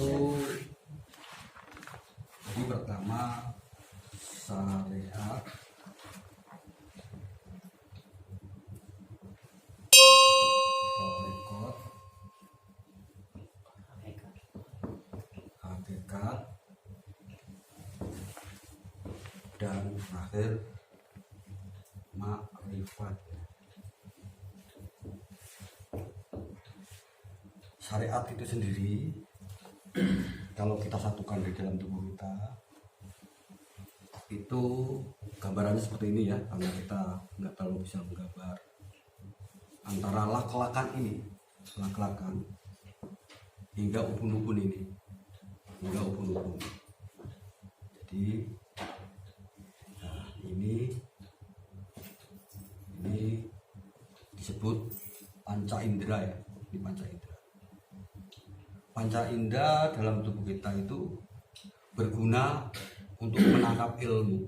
itu jadi pertama syariat rekod hakikat dan terakhir makrifat. Syariat itu sendiri kalau kita satukan di dalam tubuh kita itu gambarannya seperti ini ya, karena kita nggak terlalu bisa menggambar antara lak-lakan ini, lak-lakan hingga ubun-ubun ini, hingga ubun-ubun. Jadi nah, ini disebut panca indera ya, ini panca indera. Panca indera dalam tubuh kita itu berguna untuk menangkap ilmu,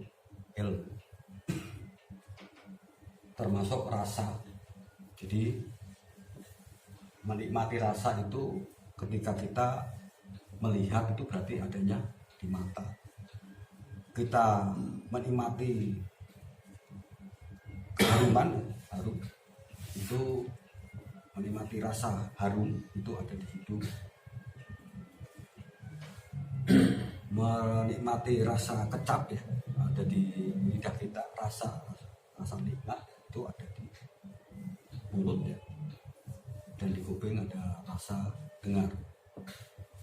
termasuk rasa. Jadi menikmati rasa itu ketika kita melihat itu berarti adanya di mata. Kita menikmati keharuman, harum itu menikmati rasa harum itu ada di hidung. Menikmati rasa kecap ya ada di lidah kita, rasa nikmat itu ada di mulut ya, dan di kuping ada rasa dengar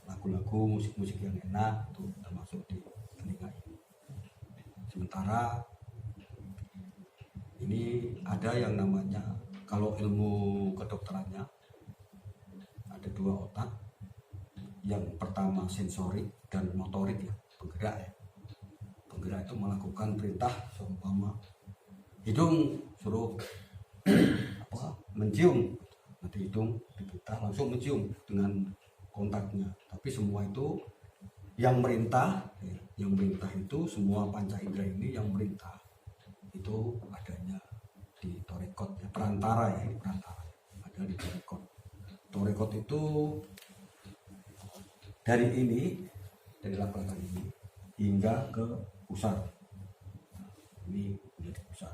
lagu-lagu, musik-musik yang enak itu termasuk di telinga ini. Sementara ini ada yang namanya, kalau ilmu kedokterannya ada dua otak. Yang pertama sensorik dan motorik ya, penggerak ya. Penggerak itu melakukan perintah, seumpama hidung suruh mencium, nanti hidung diperintah langsung mencium dengan kontaknya. Tapi semua itu yang merintah itu semua panca indera ini yang merintah itu adanya di torekot ya, perantara ya, perantara ada di torekot. Torekot itu dari lak-lakan ini hingga ke pusar. Ini menjadi pusar.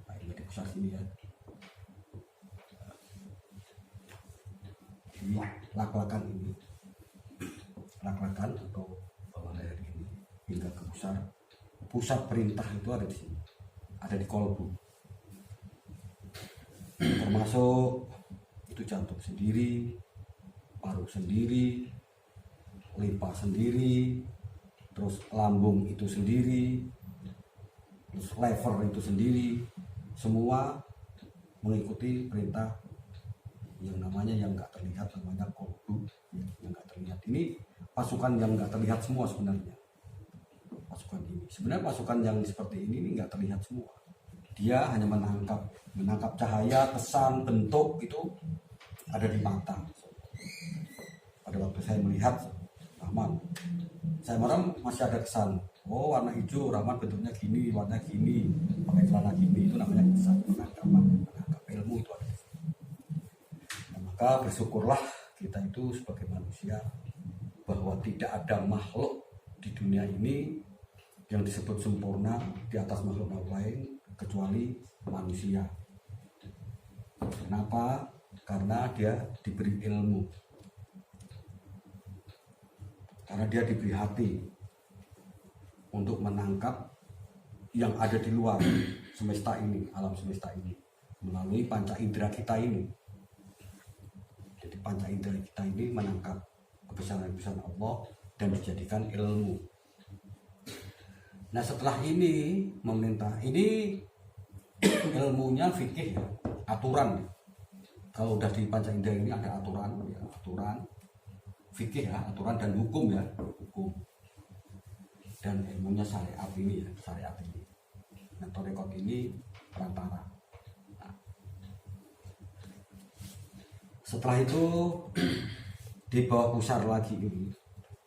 Nah, ini di pusar sini ya. Jadi lak-lakan ini, lak-lakan atau bawah leher ini hingga ke pusar. Pusat perintah itu ada di sini, ada di kolbu. Termasuk itu jantung sendiri, paru sendiri, limpa sendiri, terus lambung itu sendiri, terus lever itu sendiri, semua mengikuti perintah yang namanya yang nggak terlihat, namanya kolbu yang nggak terlihat. Ini pasukan yang nggak terlihat semua sebenarnya. Pasukan ini sebenarnya pasukan yang seperti ini nggak terlihat semua. Dia hanya menangkap cahaya, kesan, bentuk itu ada di mata. Pada waktu saya melihat Rahman, saya merem masih ada kesan. Oh, warna hijau, Rahman bentuknya gini, warna gini, pakai celana gini, itu namanya kesan, menangkap ilmu itu ada di sini. Nah, maka bersyukurlah kita itu sebagai manusia bahwa tidak ada makhluk di dunia ini yang disebut sempurna di atas makhluk lain kecuali manusia. Kenapa? Karena dia diberi ilmu, karena dia diberi hati untuk menangkap yang ada di luar semesta ini, alam semesta ini, melalui panca indera kita ini. Jadi panca indera kita ini menangkap kebesaran-kebesaran Allah dan dijadikan ilmu. Nah, setelah ini memerintah, ini ilmunya fikih ya, aturan. Kalau udah di panca indera ini ada aturan ya, aturan fikih ya, aturan dan hukum ya, hukum. Dan ilmunya syariat ini ya, syariat ini. Nah, torekot ini perantara. Nah, setelah itu di bawah pusar lagi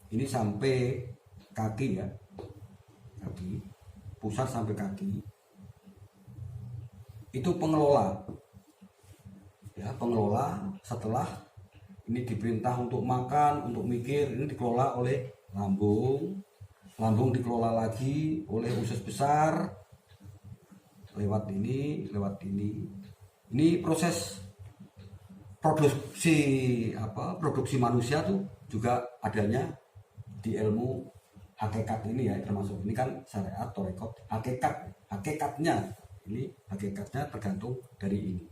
ini sampai kaki ya, kaki, pusar sampai kaki. Itu pengelola ya, pengelola. Setelah ini diperintah untuk makan, untuk mikir, ini dikelola oleh lambung. Lambung dikelola lagi oleh usus besar, lewat ini. Ini proses produksi manusia tuh juga adanya di ilmu hakikat ini ya, termasuk ini kan syariat torekot hakikatnya tergantung dari ini.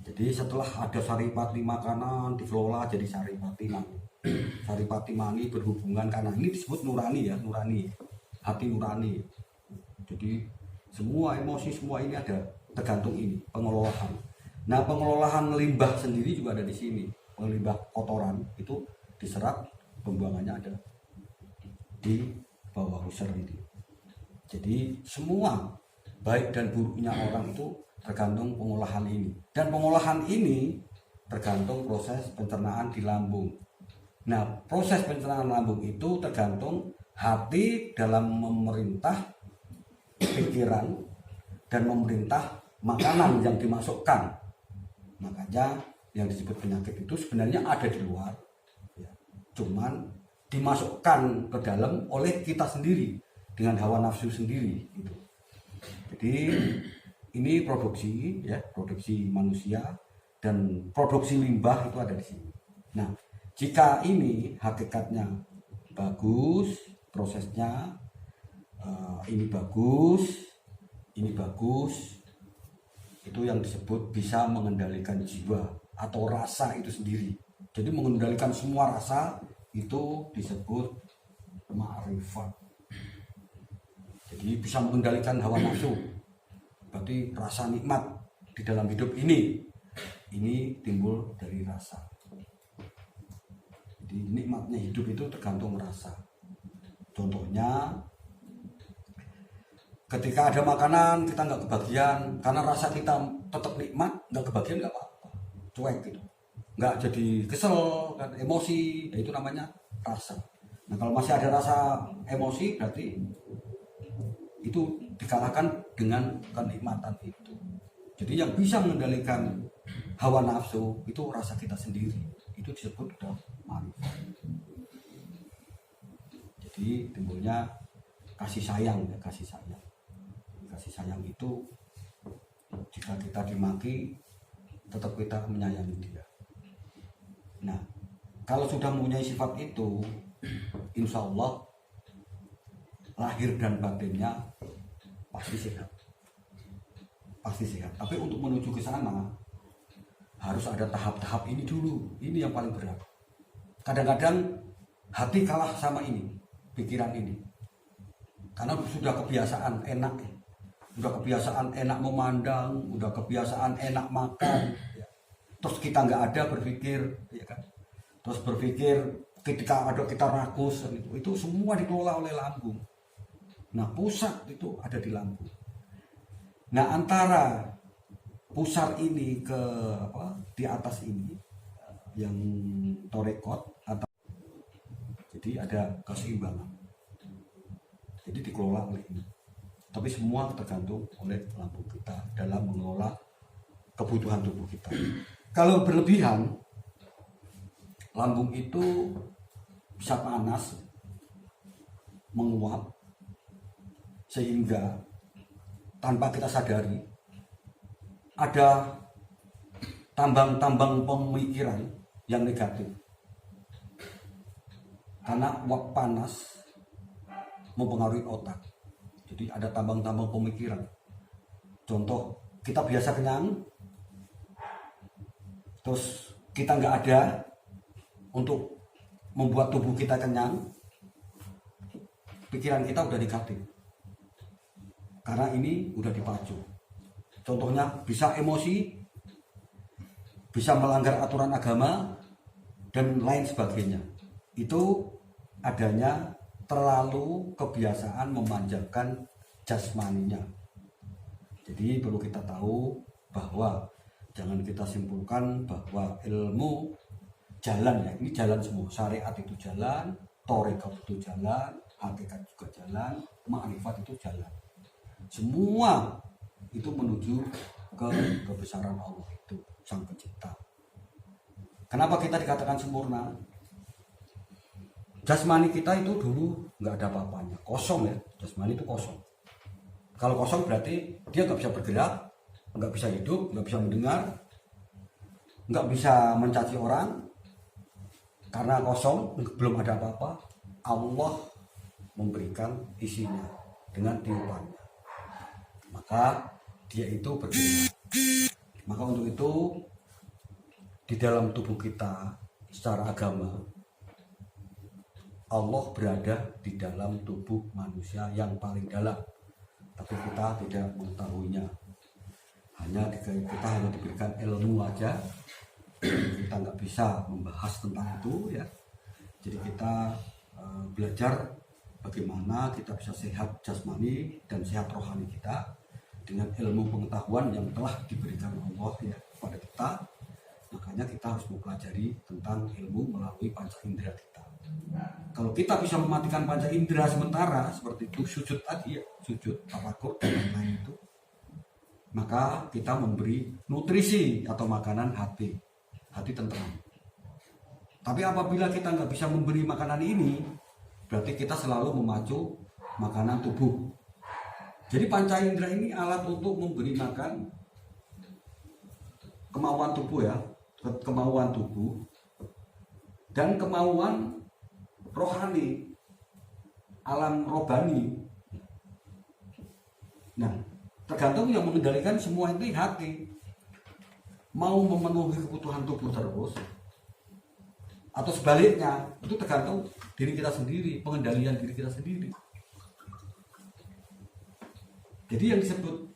Jadi setelah ada saripati makanan dikelola jadi saripati mani. Saripati mani berhubungan karena ini disebut nurani ya, hati nurani. Jadi semua emosi semua ini ada tergantung ini pengelolaan. Nah, pengelolaan limbah sendiri juga ada di sini. Limbah kotoran itu diserap, pembuangannya ada di bawah user ini. Jadi semua baik dan buruknya orang itu tergantung pengolahan ini. Dan pengolahan ini tergantung proses pencernaan di lambung. Nah, proses pencernaan lambung itu tergantung hati dalam memerintah pikiran dan memerintah makanan yang dimasukkan. Makanya yang disebut penyakit itu sebenarnya ada di luar ya. Cuman dimasukkan ke dalam oleh kita sendiri dengan hawa nafsu sendiri gitu. Jadi ini produksi manusia dan produksi limbah itu ada di sini. Nah, jika ini hakikatnya bagus, prosesnya ini bagus, itu yang disebut bisa mengendalikan jiwa atau rasa itu sendiri. Jadi mengendalikan semua rasa itu disebut ma'rifat. Jadi bisa mengendalikan hawa nafsu. Berarti rasa nikmat di dalam hidup ini timbul dari rasa. Jadi nikmatnya hidup itu tergantung rasa. Contohnya ketika ada makanan kita nggak kebagian karena rasa kita tetap nikmat, nggak kebagian nggak apa-apa, cuek gitu, nggak jadi kesel, emosi, ya itu namanya rasa. Nah kalau masih ada rasa emosi berarti itu dikalahkan dengan kenikmatan itu. Jadi yang bisa mengendalikan hawa nafsu itu rasa kita sendiri, itu disebut udah ma'rifat. Jadi timbulnya kasih sayang ya, kasih sayang itu jika kita dimaki tetap kita menyayangi dia. Nah kalau sudah mempunyai sifat itu, insya Allah lahir dan batinnya pasti sehat. Tapi untuk menuju ke sana harus ada tahap-tahap ini dulu. Ini yang paling berat. Kadang-kadang hati kalah sama ini, pikiran ini, karena sudah kebiasaan enak. Udah kebiasaan enak memandang, udah kebiasaan enak makan, terus kita nggak ada berpikir, ya kan? Terus berpikir ketika ada kita rakus, itu semua dikelola oleh lambung. Nah pusat itu ada di lambung. Nah antara pusar ini ke di atas ini yang torekot atau jadi ada keseimbangan. Jadi dikelola oleh ini. Tapi semua tergantung oleh lambung kita dalam mengelola kebutuhan tubuh kita. Kalau berlebihan, lambung itu bisa panas, menguap, sehingga tanpa kita sadari ada tambang-tambang pemikiran yang negatif. Karena uap panas mempengaruhi otak. Jadi ada tambang-tambang pemikiran. Contoh, kita biasa kenyang, terus kita nggak ada untuk membuat tubuh kita kenyang, pikiran kita udah negatif. Karena ini udah dipacu. Contohnya bisa emosi, bisa melanggar aturan agama, dan lain sebagainya. Itu adanya terlalu kebiasaan memanjakan jasmaninya. Jadi perlu kita tahu bahwa jangan kita simpulkan bahwa ilmu jalan ya, ini jalan semua. Syariat itu jalan, torekot itu jalan, hakikat juga jalan, ma'rifat itu jalan. Semua itu menuju ke kebesaran Allah itu, Sang Pencipta. Kenapa kita dikatakan sempurna? Jasmani kita itu dulu nggak ada apa-apanya, kosong ya. Jasmani itu kosong. Kalau kosong berarti dia nggak bisa bergerak, nggak bisa hidup, nggak bisa mendengar, nggak bisa mencaci orang. Karena kosong, belum ada apa-apa, Allah memberikan isinya dengan tiupannya. Maka dia itu bergerak. Maka untuk itu di dalam tubuh kita secara agama, Allah berada di dalam tubuh manusia yang paling dalam, tapi kita tidak mengetahuinya. Kita hanya diberikan ilmu aja, kita nggak bisa membahas tentang itu ya. Jadi kita belajar bagaimana kita bisa sehat jasmani dan sehat rohani kita dengan ilmu pengetahuan yang telah diberikan Allah ya kepada kita. Makanya kita harus mempelajari tentang ilmu melalui panca indera kita. Kalau kita bisa mematikan panca indera sementara seperti itu, sujud tadi ya, sujud, tafakur dan lain-lain itu, maka kita memberi nutrisi atau makanan hati tenteram. Tapi apabila kita nggak bisa memberi makanan ini, berarti kita selalu memacu makanan tubuh. Jadi panca indera ini alat untuk memberi makan kemauan tubuh ya, kemauan tubuh dan kemauan rohani, alam robani. Nah, tergantung yang mengendalikan semua itu hati. Mau memenuhi kebutuhan tubuh terus atau sebaliknya, itu tergantung diri kita sendiri, pengendalian diri kita sendiri. Jadi yang disebut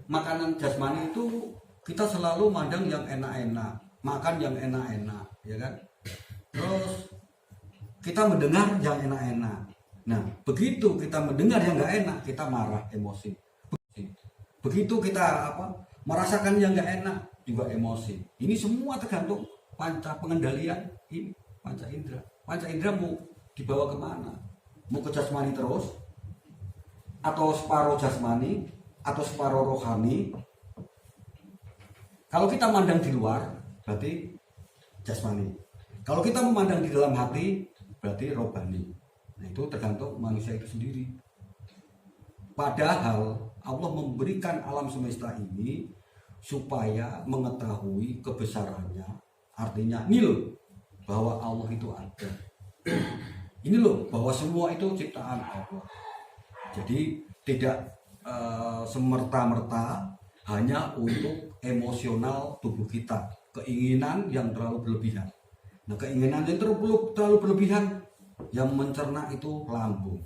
makanan jasmani itu kita selalu mandang yang enak-enak, makan yang enak-enak, ya kan? Terus kita mendengar yang enak-enak. Nah, begitu kita mendengar yang nggak enak, kita marah, emosi. Begitu kita merasakan yang nggak enak, juga emosi. Ini semua tergantung panca pengendalian ini, panca indera. Panca indera mau dibawa kemana? Mau ke jasmani terus? Atau separuh jasmani? Atau separuh rohani? Kalau kita mandang di luar, berarti jasmani. Kalau kita memandang di dalam hati, berarti rohani. Nah, itu tergantung manusia itu sendiri. Padahal Allah memberikan alam semesta ini supaya mengetahui kebesarannya. Artinya ini loh bahwa Allah itu ada. Ini loh bahwa semua itu ciptaan Allah. Jadi tidak semerta-merta hanya untuk emosional tubuh kita, keinginan yang terlalu berlebihan. Nah, keinginan yang terlalu berlebihan yang mencerna itu lambung.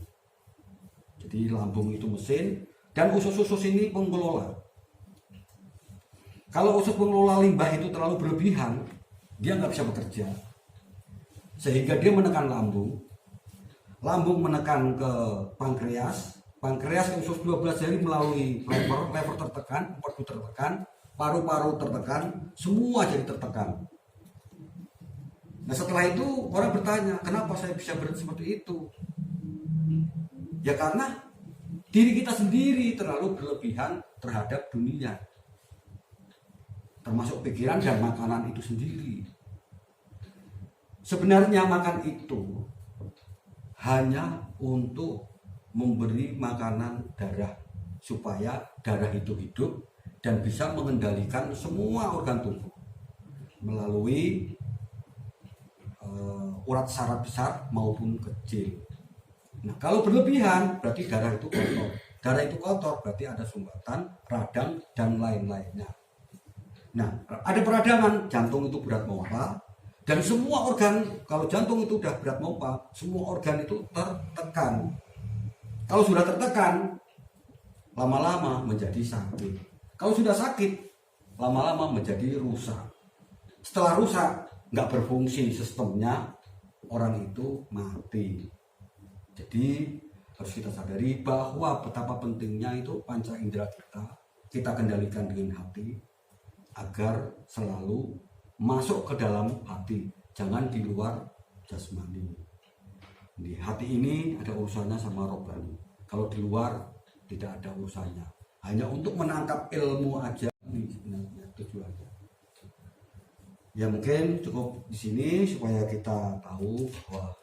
Jadi lambung itu mesin dan usus-usus ini pengelola. Kalau usus pengelola limbah itu terlalu berlebihan, dia nggak bisa bekerja. Sehingga dia menekan lambung. Lambung menekan ke pankreas. Pankreas ke usus 12 jari melalui lever tertekan, empedu tertekan, paru-paru tertekan, semua jadi tertekan. Nah, setelah itu orang bertanya, kenapa saya bisa berhenti seperti itu? Ya karena diri kita sendiri terlalu berlebihan terhadap dunia, termasuk pikiran dan makanan itu sendiri. Sebenarnya makan itu hanya untuk memberi makanan darah, supaya darah itu hidup dan bisa mengendalikan semua organ tubuh melalui urat saraf besar maupun kecil. Nah, kalau berlebihan berarti darah itu kotor. Darah itu kotor berarti ada sumbatan, radang dan lain-lainnya. Nah, ada peradangan, jantung itu berat mompa, dan semua organ, kalau jantung itu udah berat mompa, semua organ itu tertekan. Kalau sudah tertekan, lama-lama menjadi sakit. Kalau sudah sakit, lama-lama menjadi rusak. Setelah rusak, nggak berfungsi sistemnya, orang itu mati. Jadi harus kita sadari bahwa betapa pentingnya itu panca indera kita kendalikan dengan hati agar selalu masuk ke dalam hati, jangan di luar jasmani. Di hati ini ada urusannya sama rohani. Kalau di luar tidak ada urusannya, hanya untuk menangkap ilmu aja. Ini sebenarnya tujuannya. Ya mungkin cukup di sini supaya kita tahu bahwa